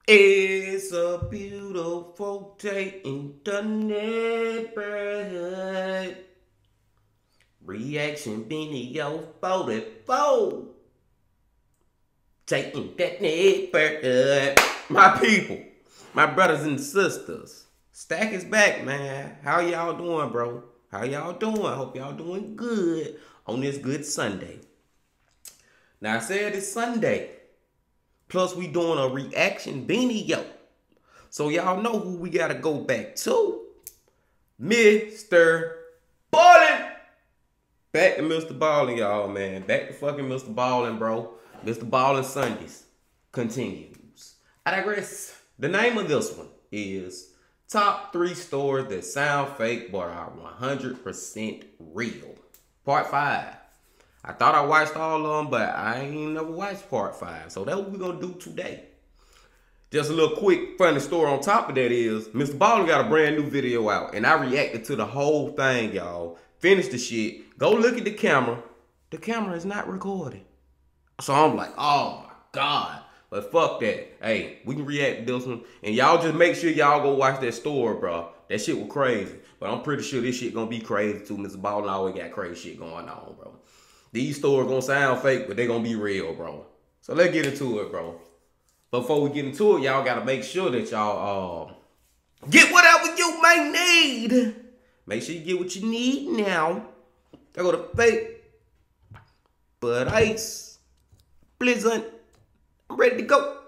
It's a beautiful day in the neighborhood. Reaction video 44. Taking that neighborhood. My people, my brothers and sisters. Stack is back, man. How y'all doing, bro? How y'all doing? Hope y'all doing good on this good Sunday. Now, I said it's Sunday. Plus, we doing a reaction video. So y'all know who we gotta go back to. Mr. Ballin'. Back to Mr. Ballin', y'all, man. Back to fucking Mr. Ballin', bro. Mr. Ballin' Sundays continues. I digress. The name of this one is Top 3 Stories That Sound Fake But Are 100% Real. Part 5. I thought I watched all of them, but I ain't never watched part 5. So that's what we're going to do today. Just a little quick funny story on top of that is, Mr. Ballin' got a brand new video out. And I reacted to the whole thing, y'all. Finished the shit. Go look at the camera. The camera is not recording. So I'm like, oh my God. But fuck that. Hey, we can react to this one. And y'all just make sure y'all go watch that story, bro. That shit was crazy. But I'm pretty sure this shit going to be crazy too. Mr. Ballin' always got crazy shit going on, bro. These stories gonna sound fake, but they gonna be real, bro. So let's get into it, bro. Before we get into it, y'all gotta make sure that y'all get whatever you may need. Make sure you get what you need now. They go to fake, but ice, blizzard. I'm ready to go.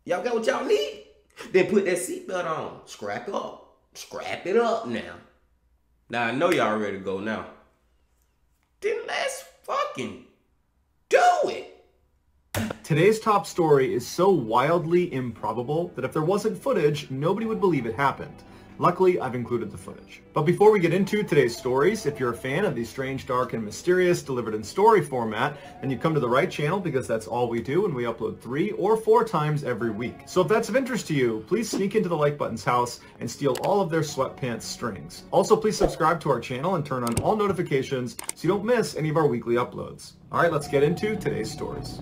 Y'all got what y'all need? Then put that seatbelt on. Scrap up. Scrap it up now. Now I know y'all ready to go now. Then let's fucking do it. Today's top story is so wildly improbable that if there wasn't footage, nobody would believe it happened. Luckily, I've included the footage. But before we get into today's stories, if you're a fan of these strange, dark, and mysterious delivered in story format, then you've come to the right channel because that's all we do and we upload 3 or 4 times every week. So if that's of interest to you, please sneak into the like button's house and steal all of their sweatpants strings. Also, please subscribe to our channel and turn on all notifications so you don't miss any of our weekly uploads. All right, let's get into today's stories.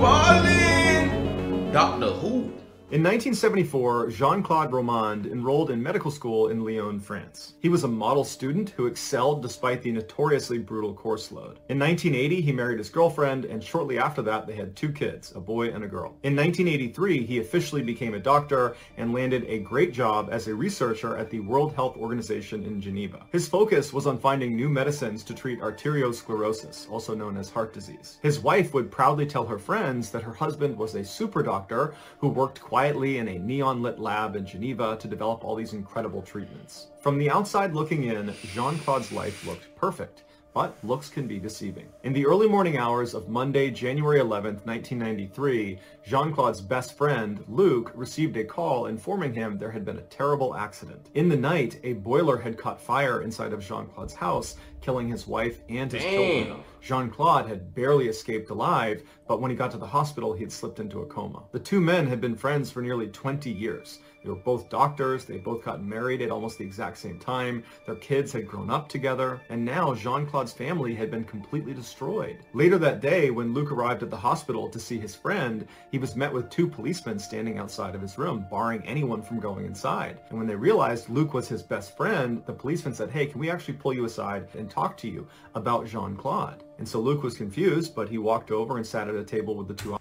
Ballin'! Doctor Who. In 1974, Jean-Claude Romand enrolled in medical school in Lyon, France. He was a model student who excelled despite the notoriously brutal course load. In 1980, he married his girlfriend, and shortly after that, they had 2 kids, a boy and a girl. In 1983, he officially became a doctor and landed a great job as a researcher at the World Health Organization in Geneva. His focus was on finding new medicines to treat arteriosclerosis, also known as heart disease. His wife would proudly tell her friends that her husband was a super doctor who worked quietly in a neon-lit lab in Geneva to develop all these incredible treatments. From the outside looking in, Jean-Claude's life looked perfect, but looks can be deceiving. In the early morning hours of Monday, January 11th, 1993, Jean-Claude's best friend, Luc, received a call informing him there had been a terrible accident. In the night, a boiler had caught fire inside of Jean-Claude's house, killing his wife and his children. Jean-Claude had barely escaped alive, but when he got to the hospital, he had slipped into a coma. The 2 men had been friends for nearly 20 years. They were both doctors, they both got married at almost the exact same time, their kids had grown up together, and now Jean-Claude's family had been completely destroyed. Later that day, when Luc arrived at the hospital to see his friend, he was met with 2 policemen standing outside of his room, barring anyone from going inside. And when they realized Luc was his best friend, the policeman said, "Hey, can we actually pull you aside and talk to you about Jean-Claude?" And so Luc was confused, but he walked over and sat at a table with the 2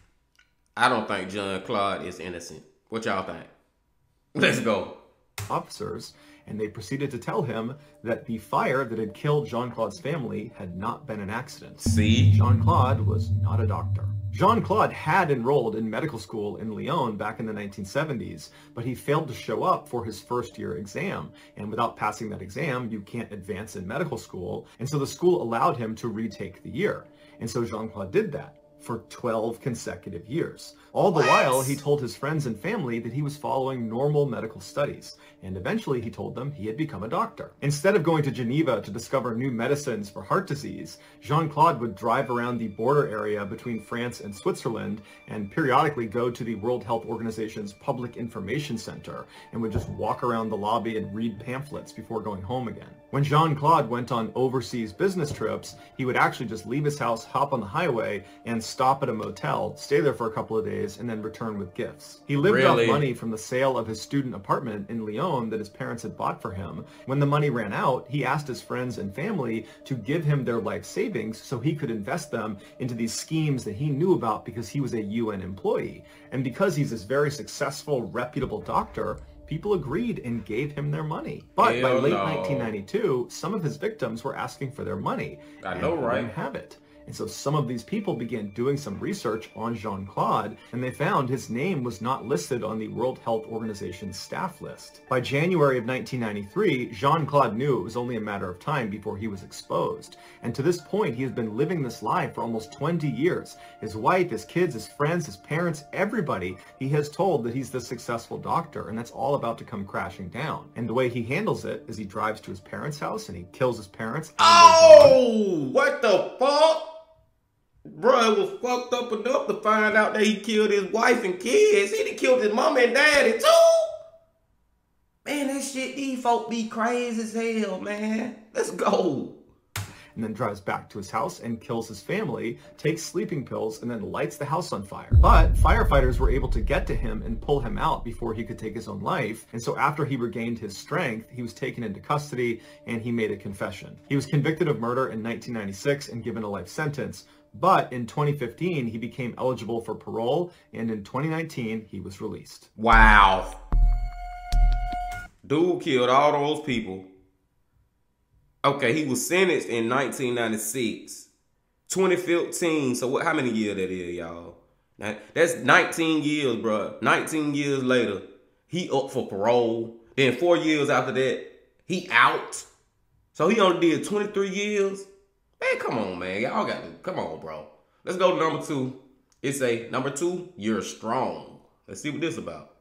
I don't think Jean-Claude is innocent. What y'all think? Let's go. officers, and they proceeded to tell him that the fire that had killed Jean-Claude's family had not been an accident. See? Jean-Claude was not a doctor. Jean-Claude had enrolled in medical school in Lyon back in the 1970s, but he failed to show up for his first year exam. And without passing that exam, you can't advance in medical school. And so the school allowed him to retake the year. And so Jean-Claude did that for 12 consecutive years. All the while, he told his friends and family that he was following normal medical studies, and eventually he told them he had become a doctor. Instead of going to Geneva to discover new medicines for heart disease, Jean-Claude would drive around the border area between France and Switzerland and periodically go to the World Health Organization's Public Information Center and would just walk around the lobby and read pamphlets before going home again. When Jean-Claude went on overseas business trips, he would actually just leave his house, hop on the highway, and stop at a motel, stay there for a couple of days, and then return with gifts. He lived off money from the sale of his student apartment in Lyon that his parents had bought for him. When the money ran out, he asked his friends and family to give him their life savings so he could invest them into these schemes that he knew about because he was a UN employee. And because he's this very successful, reputable doctor, people agreed and gave him their money. But by late 1992, some of his victims were asking for their money. I know, right? He didn't have it. And so some of these people began doing some research on Jean-Claude, and they found his name was not listed on the World Health Organization's staff list. By January of 1993, Jean-Claude knew it was only a matter of time before he was exposed. And to this point, he has been living this life for almost 20 years. His wife, his kids, his friends, his parents, everybody, he has told that he's this successful doctor, and that's all about to come crashing down. And the way he handles it is he drives to his parents' house and he kills his parents. Oh, what the fuck? Bro, it was fucked up enough to find out that he killed his wife and kids. He done killed his mama and daddy too. Man, that shit, these folk be crazy as hell, man. Let's go. And then drives back to his house and kills his family, takes sleeping pills, and then lights the house on fire. But firefighters were able to get to him and pull him out before he could take his own life. And so after he regained his strength, he was taken into custody and he made a confession. He was convicted of murder in 1996 and given a life sentence. But in 2015, he became eligible for parole, and in 2019, he was released. Wow. Dude killed all those people. Okay, he was sentenced in 1996. 2015, so what? How many years that is, y'all? That's 19 years, bro. 19 years later, he up for parole. Then 4 years after that, he out. So he only did 23 years. Man, come on, man. Y'all got to, come on, bro. Let's go to number 2. It's a, number 2, you're strong. Let's see what this is about.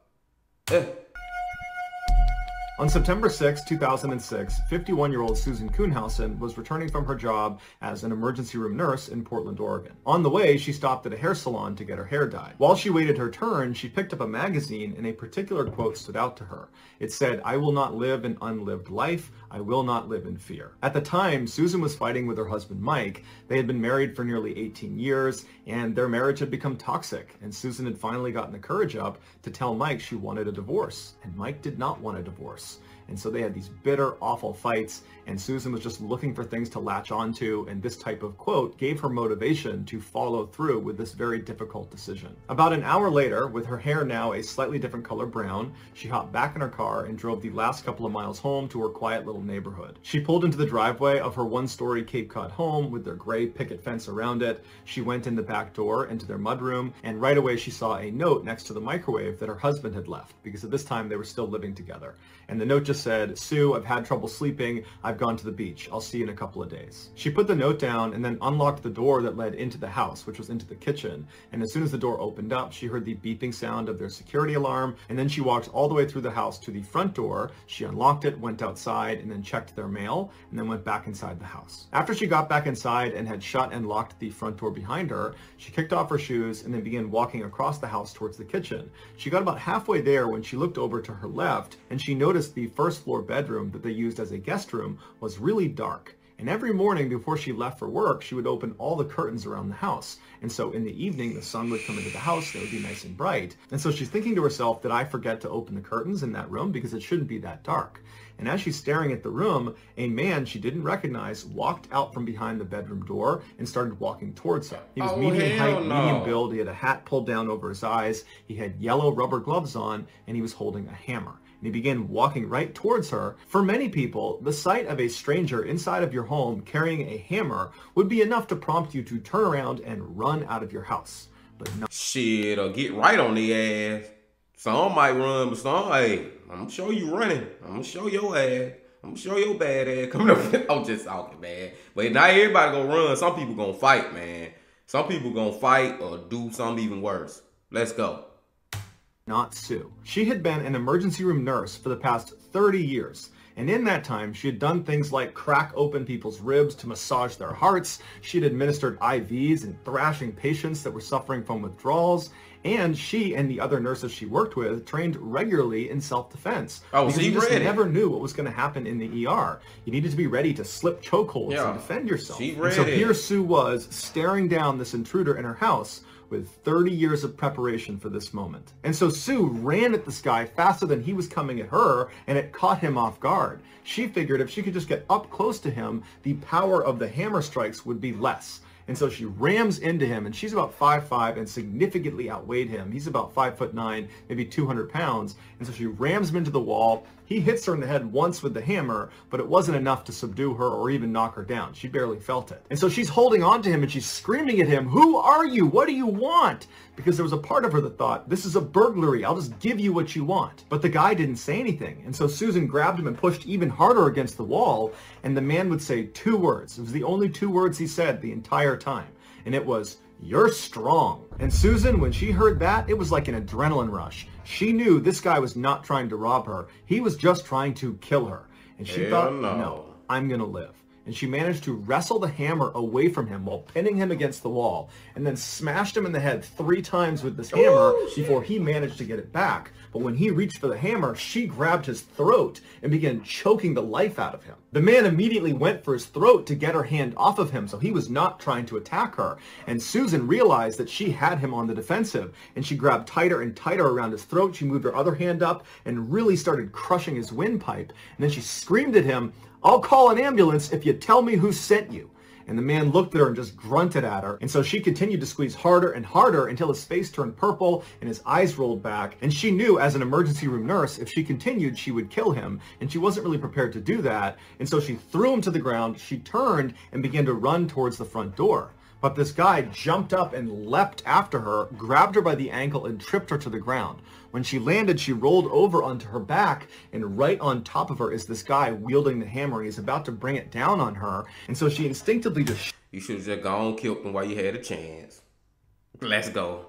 On September 6, 2006, 51-year-old Susan Kuhnhausen was returning from her job as an emergency room nurse in Portland, Oregon. On the way, she stopped at a hair salon to get her hair dyed. While she waited her turn, she picked up a magazine and a particular quote stood out to her. It said, "I will not live an unlived life. I will not live in fear." At the time, Susan was fighting with her husband, Mike. They had been married for nearly 18 years, and their marriage had become toxic, and Susan had finally gotten the courage up to tell Mike she wanted a divorce, and Mike did not want a divorce. And so they had these bitter, awful fights, and Susan was just looking for things to latch onto, and this type of quote gave her motivation to follow through with this very difficult decision. About an hour later, with her hair now a slightly different color brown, she hopped back in her car and drove the last couple of miles home to her quiet little neighborhood. She pulled into the driveway of her one-story Cape Cod home with their gray picket fence around it. She went in the back door into their mudroom, and right away she saw a note next to the microwave that her husband had left, because at this time they were still living together. And the note just said, "Sue, I've had trouble sleeping. I've gone to the beach. I'll see you in a couple of days." She put the note down and then unlocked the door that led into the house, which was into the kitchen. And as soon as the door opened up, she heard the beeping sound of their security alarm. And then she walked all the way through the house to the front door. She unlocked it, went outside, and then checked their mail, and then went back inside the house. After she got back inside and had shut and locked the front door behind her, she kicked off her shoes and then began walking across the house towards the kitchen. She got about halfway there when she looked over to her left, and she noticed the first floor bedroom that they used as a guest room was really dark. And every morning before she left for work, she would open all the curtains around the house. And so in the evening, the sun would come into the house, they would be nice and bright. And so she's thinking to herself, did I forget to open the curtains in that room? Because it shouldn't be that dark. And as she's staring at the room, a man she didn't recognize walked out from behind the bedroom door and started walking towards her. He was medium height, medium build. He had a hat pulled down over his eyes. He had yellow rubber gloves on, and he was holding a hammer. And he began walking right towards her. For many people, the sight of a stranger inside of your home carrying a hammer would be enough to prompt you to turn around and run out of your house. but not Shit, or get right on their ass. Some might run, but some, hey, I'm gonna show you running. I'm gonna show your ass. I'm gonna show your bad ass coming up. I'm just talking, man. But not everybody gonna run. Some people gonna fight, man. Some people gonna fight or do something even worse. Let's go. not Sue. She had been an emergency room nurse for the past 30 years. And in that time, she had done things like crack open people's ribs to massage their hearts. She had administered IVs and thrashing patients that were suffering from withdrawals. And she and the other nurses she worked with trained regularly in self-defense. Oh, because so you just ready. never knew what was going to happen in the ER. You needed to be ready to slip chokeholds and defend yourself. She And so ready. here Sue was, staring down this intruder in her house with 30 years of preparation for this moment. And so Sue ran at this guy faster than he was coming at her, and it caught him off guard. She figured if she could just get up close to him, the power of the hammer strikes would be less. And so she rams into him, and she's about 5'5" and significantly outweighed him. He's about 5'9", maybe 200 pounds. And so she rams him into the wall. He hits her in the head once with the hammer, but it wasn't enough to subdue her or even knock her down. She barely felt it. And so she's holding on to him and she's screaming at him, "Who are you? What do you want?" Because there was a part of her that thought, this is a burglary. I'll just give you what you want. But the guy didn't say anything. And so Susan grabbed him and pushed even harder against the wall. And the man would say 2 words. It was the only 2 words he said the entire time. And it was, "You're strong." And Susan, when she heard that, it was like an adrenaline rush. She knew this guy was not trying to rob her. He was just trying to kill her. And she thought, no, I'm going to live. And she managed to wrestle the hammer away from him while pinning him against the wall, and then smashed him in the head 3 times with this hammer before he managed to get it back. But when he reached for the hammer, she grabbed his throat and began choking the life out of him. The man immediately went for his throat to get her hand off of him, so he was not trying to attack her. And Susan realized that she had him on the defensive, and she grabbed tighter and tighter around his throat. She moved her other hand up and really started crushing his windpipe. And then she screamed at him, "I'll call an ambulance if you tell me who sent you." And the man looked at her and just grunted at her. And so she continued to squeeze harder and harder until his face turned purple and his eyes rolled back. And she knew as an emergency room nurse, if she continued, she would kill him. And she wasn't really prepared to do that. And so she threw him to the ground. She turned and began to run towards the front door. But this guy jumped up and leapt after her, grabbed her by the ankle and tripped her to the ground. When she landed, she rolled over onto her back, and right on top of her is this guy wielding the hammer, and he's about to bring it down on her. And so she instinctively just You should have just gone and killed him while you had a chance. Let's go.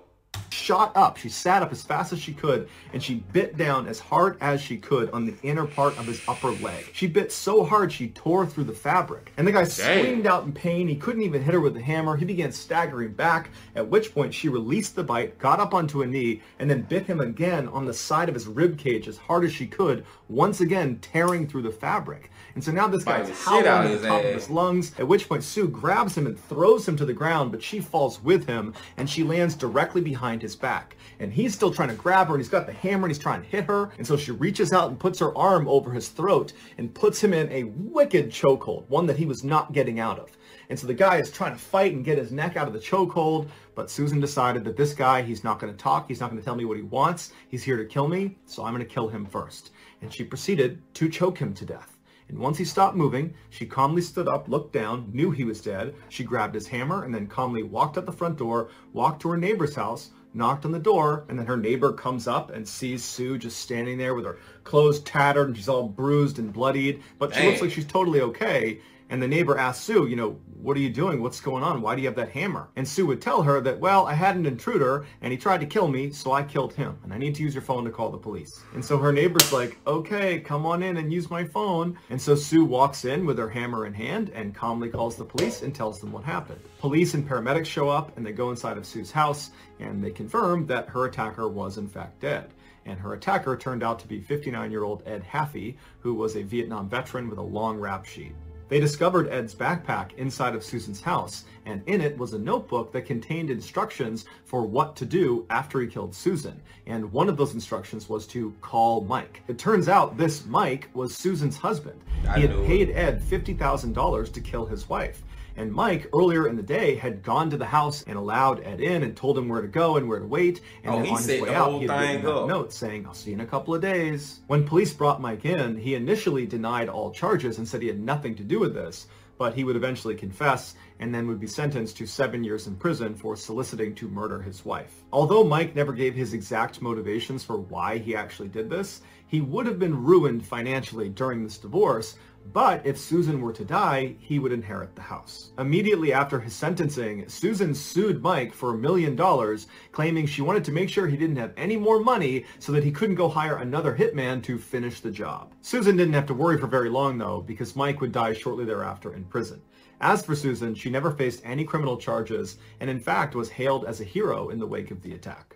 shot up. She sat up as fast as she could, and she bit down as hard as she could on the inner part of his upper leg. She bit so hard she tore through the fabric. And the guy screamed out in pain. He couldn't even hit her with the hammer. He began staggering back, at which point she released the bite, got up onto a knee, and then bit him again on the side of his rib cage as hard as she could, once again tearing through the fabric. And so now this guy's howling at the top of his lungs, at which point Sue grabs him and throws him to the ground, but she falls with him, and she lands directly behind his back. And he's still trying to grab her, and he's got the hammer, and he's trying to hit her. And so she reaches out and puts her arm over his throat and puts him in a wicked chokehold, one that he was not getting out of. And so the guy is trying to fight and get his neck out of the chokehold, but Susan decided that this guy, he's not going to talk, he's not going to tell me what he wants, he's here to kill me, so I'm going to kill him first. And she proceeded to choke him to death. And once he stopped moving, she calmly stood up, looked down, knew he was dead. She grabbed his hammer and then calmly walked out the front door, walked to her neighbor's house, knocked on the door, and then her neighbor comes up and sees Sue just standing there with her clothes tattered and she's all bruised and bloodied, but she looks like she's totally okay. And the neighbor asked Sue, you know, "What are you doing? What's going on? Why do you have that hammer?" And Sue would tell her that, "Well, I had an intruder and he tried to kill me, so I killed him. And I need to use your phone to call the police." And so her neighbor's like, "Okay, come on in and use my phone." And so Sue walks in with her hammer in hand and calmly calls the police and tells them what happened. Police and paramedics show up and they go inside of Sue's house and they confirm that her attacker was in fact dead. And her attacker turned out to be 59-year-old Ed Haffey, who was a Vietnam veteran with a long rap sheet. They discovered Ed's backpack inside of Susan's house, and in it was a notebook that contained instructions for what to do after he killed Susan. And one of those instructions was to call Mike. It turns out this Mike was Susan's husband. He had paid Ed $50,000 to kill his wife. And Mike, earlier in the day, had gone to the house and allowed Ed in and told him where to go and where to wait. And then on his way out, he had written a note saying, "I'll see you in a couple of days." When police brought Mike in, he initially denied all charges and said he had nothing to do with this. but he would eventually confess and then would be sentenced to 7 years in prison for soliciting to murder his wife. Although Mike never gave his exact motivations for why he actually did this, he would have been ruined financially during this divorce, but if Susan were to die, he would inherit the house. Immediately after his sentencing, Susan sued Mike for $1 million, claiming she wanted to make sure he didn't have any more money so that he couldn't go hire another hitman to finish the job. Susan didn't have to worry for very long though, because Mike would die shortly thereafter in prison. As for Susan, she never faced any criminal charges and in fact was hailed as a hero in the wake of the attack.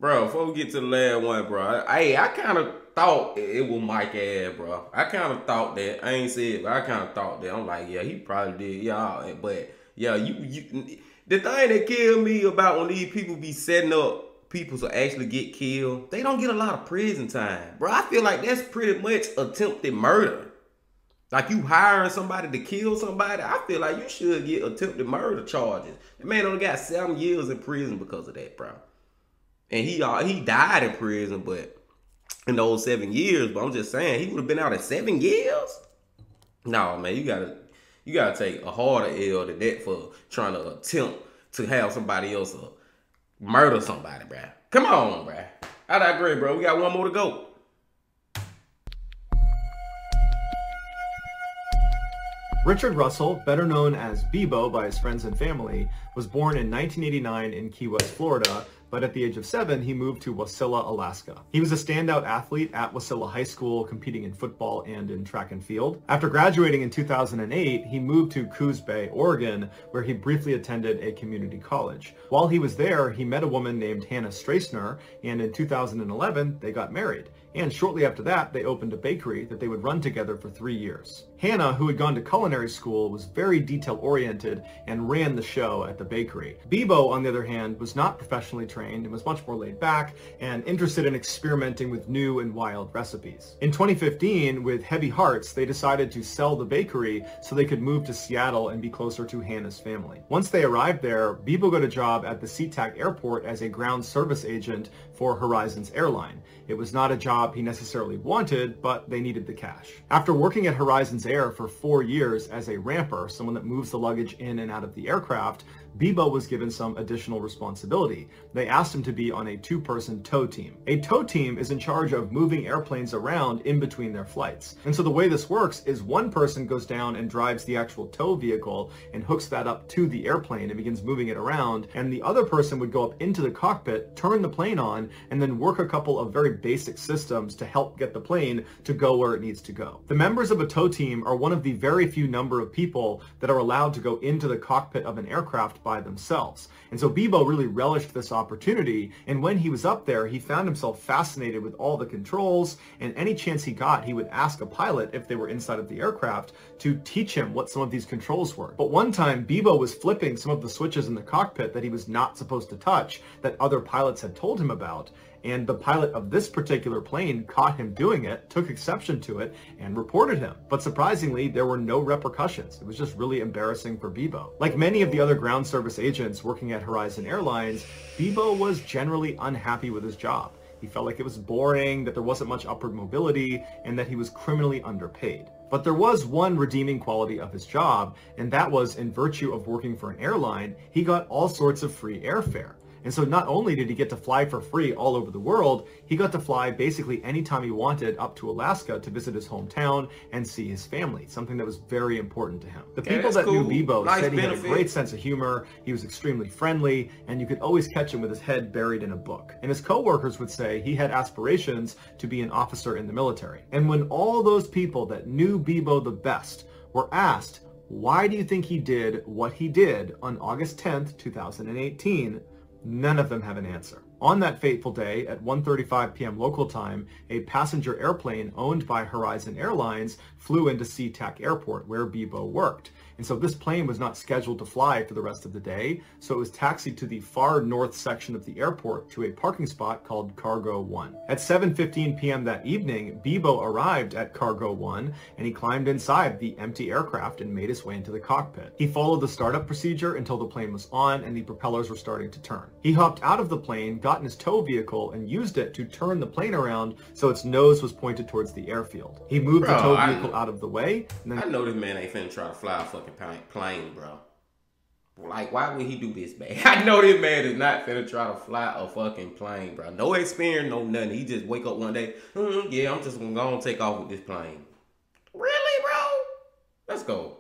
Bro, before we get to the last one, bro, I kind of thought it was Mike ass, bro. I kind of thought that. I ain't said it, but I kind of thought that. I'm like, yeah, he probably did, yeah. But yeah, the thing that killed me about when these people be setting up people to actually get killed, they don't get a lot of prison time, bro. I feel like that's pretty much attempted murder. Like you hiring somebody to kill somebody, I feel like you should get attempted murder charges. The man only got 7 years in prison because of that, bro. And he died in prison, but in those 7 years. But I'm just saying, he would have been out in 7 years. No, man, you gotta take a harder L than that for trying to attempt to have somebody else murder somebody, bro. Come on, bro. I digress, bro. We got one more to go. Richard Russell, better known as Bebo by his friends and family, was born in 1989 in Key West, Florida, but at the age of 7, he moved to Wasilla, Alaska. He was a standout athlete at Wasilla High School, competing in football and in track and field. After graduating in 2008, he moved to Coos Bay, Oregon, where he briefly attended a community college. While he was there, he met a woman named Hannah Strassner, and in 2011, they got married. And shortly after that, they opened a bakery that they would run together for 3 years. Hannah, who had gone to culinary school, was very detail-oriented and ran the show at the bakery. Bebo, on the other hand, was not professionally trained and was much more laid back and interested in experimenting with new and wild recipes. In 2015, with heavy hearts, they decided to sell the bakery so they could move to Seattle and be closer to Hannah's family. Once they arrived there, Bebo got a job at the SeaTac airport as a ground service agent for Horizons Airline. It was not a job he necessarily wanted, but they needed the cash. After working at Horizons Air for 4 years as a ramper, someone that moves the luggage in and out of the aircraft, Bebo was given some additional responsibility. They asked him to be on a 2-person tow team. A tow team is in charge of moving airplanes around in between their flights. And so the way this works is one person goes down and drives the actual tow vehicle and hooks that up to the airplane and begins moving it around, and the other person would go up into the cockpit, turn the plane on, and then work a couple of very basic systems to help get the plane to go where it needs to go. The members of a tow team are one of the very few number of people that are allowed to go into the cockpit of an aircraft by themselves. And so Bebo really relished this opportunity, and when he was up there, he found himself fascinated with all the controls, and any chance he got, he would ask a pilot, if they were inside of the aircraft, to teach him what some of these controls were. But one time, Bebo was flipping some of the switches in the cockpit that he was not supposed to touch, that other pilots had told him about, and the pilot of this particular plane caught him doing it, took exception to it, and reported him. But surprisingly, there were no repercussions. It was just really embarrassing for Bebo. Like many of the other ground service agents working at Horizon Airlines, Bebo was generally unhappy with his job. He felt like it was boring, that there wasn't much upward mobility, and that he was criminally underpaid. But there was one redeeming quality of his job, and that was, in virtue of working for an airline, he got all sorts of free airfare. And so not only did he get to fly for free all over the world, he got to fly basically anytime he wanted up to Alaska to visit his hometown and see his family, something that was very important to him. The people that knew Bebo said he had a great sense of humor, he was extremely friendly, and you could always catch him with his head buried in a book. And his co-workers would say he had aspirations to be an officer in the military. And when all those people that knew Bebo the best were asked, why do you think he did what he did on August 10th, 2018, none of them have an answer. On that fateful day, at 1:35 p.m. local time, a passenger airplane owned by Horizon Airlines flew into SeaTac Airport, where Bebo worked. And so this plane was not scheduled to fly for the rest of the day, so it was taxied to the far north section of the airport to a parking spot called Cargo 1. At 7:15 p.m. that evening, Bebo arrived at Cargo 1, and he climbed inside the empty aircraft and made his way into the cockpit. He followed the startup procedure until the plane was on and the propellers were starting to turn. He hopped out of the plane, got in his tow vehicle and used it to turn the plane around so its nose was pointed towards the airfield. He moved the tow vehicle out of the way. And then I know this man ain't finna try to fly a fucking plane, bro. Like, why would he do this, man? I know this man is not finna try to fly a fucking plane, bro. No experience, no nothing. He just wake up one day, yeah, I'm just gonna go and take off with this plane. Really, bro? Let's go.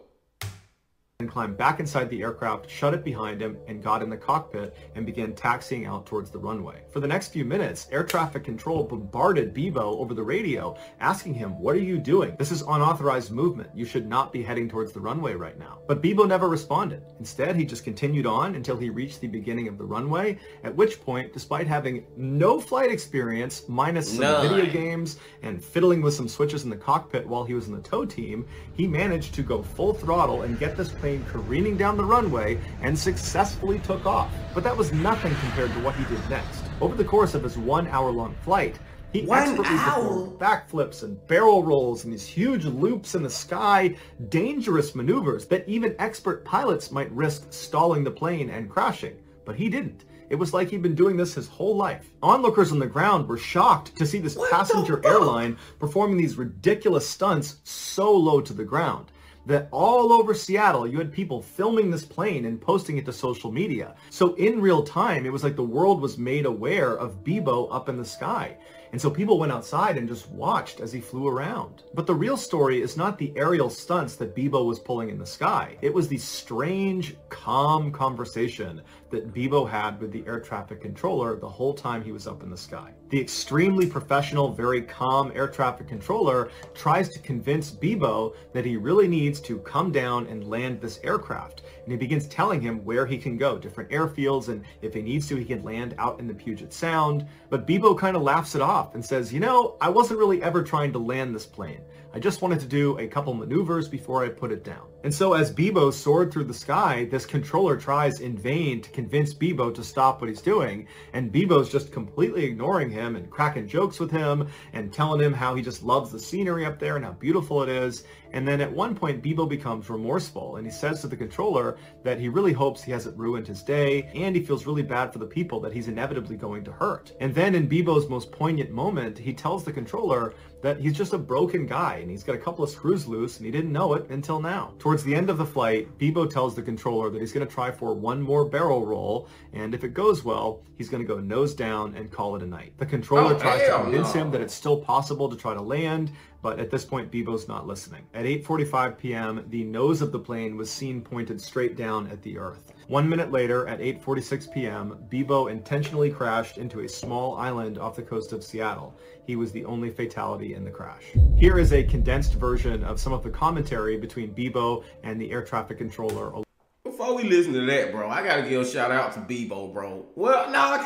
And climbed back inside the aircraft, shut it behind him, and got in the cockpit and began taxiing out towards the runway. For the next few minutes, air traffic control bombarded Bebo over the radio, asking him, "What are you doing? This is unauthorized movement. You should not be heading towards the runway right now." But Bebo never responded. Instead, he just continued on until he reached the beginning of the runway, at which point, despite having no flight experience, minus some video games and fiddling with some switches in the cockpit while he was in the tow team, he managed to go full throttle and get this plane careening down the runway and successfully took off. But that was nothing compared to what he did next. Over the course of his 1 hour-long flight, he expertly performed backflips and barrel rolls and these huge loops in the sky, dangerous maneuvers that even expert pilots might risk stalling the plane and crashing. But he didn't. It was like he'd been doing this his whole life. Onlookers on the ground were shocked to see this passenger airline performing these ridiculous stunts so low to the ground that all over Seattle, you had people filming this plane and posting it to social media. So in real time, it was like the world was made aware of Bebo up in the sky. And so people went outside and just watched as he flew around. But the real story is not the aerial stunts that Bebo was pulling in the sky. It was the strange, calm conversation that Bebo had with the air traffic controller the whole time he was up in the sky. The extremely professional, very calm air traffic controller tries to convince Bebo that he really needs to come down and land this aircraft. And he begins telling him where he can go, different airfields, and if he needs to, he can land out in the Puget Sound. But Bebo kind of laughs it off and says, "You know, I wasn't really ever trying to land this plane. I just wanted to do a couple maneuvers before I put it down." And so as Bebo soared through the sky, this controller tries in vain to convince Bebo to stop what he's doing, and Bebo's just completely ignoring him and cracking jokes with him and telling him how he just loves the scenery up there and how beautiful it is. And then at one point, Bebo becomes remorseful, and he says to the controller that he really hopes he hasn't ruined his day, and he feels really bad for the people that he's inevitably going to hurt. And then in Bebo's most poignant moment, he tells the controller that he's just a broken guy, and he's got a couple of screws loose, and he didn't know it until now. Towards the end of the flight, Bebo tells the controller that he's going to try for one more barrel roll, and if it goes well, he's going to go nose down and call it a night. The controller tries to convince him that it's still possible to try to land, but at this point, Bebo's not listening. At 8:45 p.m., the nose of the plane was seen pointed straight down at the earth. 1 minute later, at 8:46 p.m., Bebo intentionally crashed into a small island off the coast of Seattle. He was the only fatality in the crash. Here is a condensed version of some of the commentary between Bebo and the air traffic controller. Before we listen to that, bro, I gotta give a shout out to Bebo, bro. Well, no,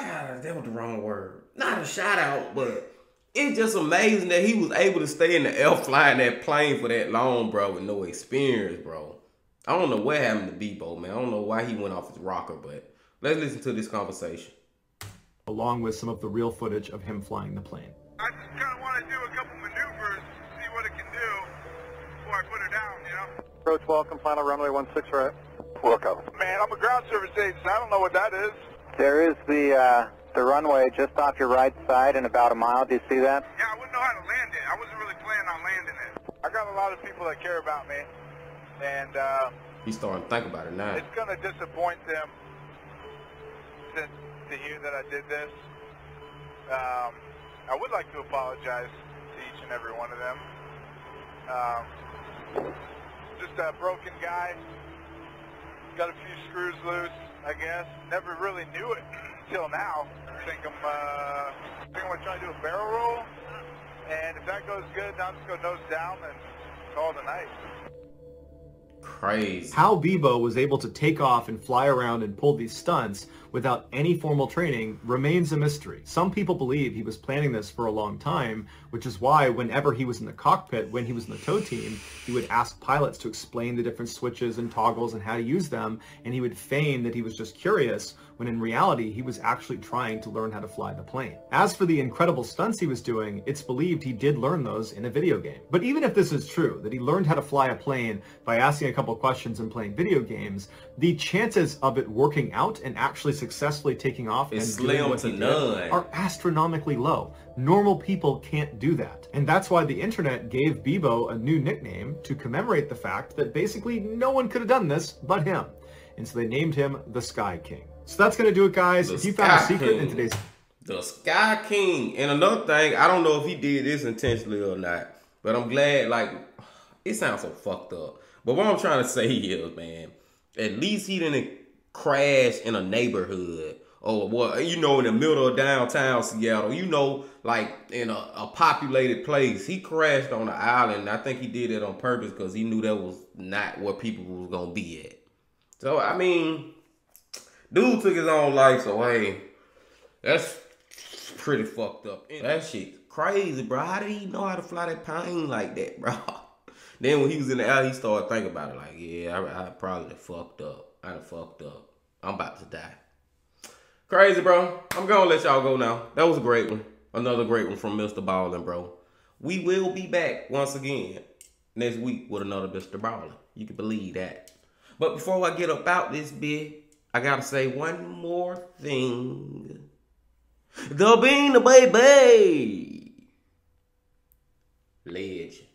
that was the wrong word. Not a shout out, but it's just amazing that he was able to stay in the air flying that plane for that long, bro, with no experience, bro. I don't know what happened to Bebo, man. I don't know why he went off his rocker, but let's listen to this conversation. Along with some of the real footage of him flying the plane. I just kind of want to do a couple maneuvers, see what it can do before I put her down, you know? Approach welcome, final runway 16 right. Welcome. Man, I'm a ground service agent, so I don't know what that is. There is the runway just off your right side in about a mile. Do you see that? Yeah, I wouldn't know how to land it. I wasn't really planning on landing it. I got a lot of people that care about me, and He's starting to think about it now. it's going to disappoint them to hear that I did this. I would like to apologize to each and every one of them. Just a broken guy. Got a few screws loose, I guess. Never really knew it until now. I think I'm gonna try to do a barrel roll, and if that goes good, then I'll just go nose down and call it a night. Crazy. How Bebo was able to take off and fly around and pull these stunts without any formal training remains a mystery. Some people believe he was planning this for a long time, which is why whenever he was in the cockpit, when he was in the tow team, he would ask pilots to explain the different switches and toggles and how to use them, and he would feign that he was just curious, when in reality, he was actually trying to learn how to fly the plane. As for the incredible stunts he was doing, it's believed he did learn those in a video game. But even if this is true, that he learned how to fly a plane by asking a couple questions and playing video games, the chances of it working out and actually successfully taking off and doing what he did are astronomically low. Normal people can't do that. And that's why the internet gave Bebo a new nickname to commemorate the fact that basically no one could have done this but him. And so they named him the Sky King. So that's going to do it, guys. If you found a secret in today's... The Sky King. And another thing, I don't know if he did this intentionally or not, but I'm glad, like, it sounds so fucked up. But what I'm trying to say is, man, at least he didn't crash in a neighborhood or, what, you know, in the middle of downtown Seattle, you know, like in a populated place. He crashed on the island. I think he did it on purpose because he knew that was not where people was going to be at. So, I mean, dude took his own life, so, hey, that's pretty fucked up. That shit crazy, bro. How did he know how to fly that plane like that, bro? Then when he was in the air, he started thinking about it. Like, yeah, I probably fucked up. I done fucked up. I'm about to die. Crazy, bro. I'm gonna let y'all go now. That was a great one. Another great one from Mr. Ballin', bro. We will be back once again next week with another Mr. Ballin'. You can believe that. But before I get about this bit, I gotta say one more thing. The Bean the Baby. Legend.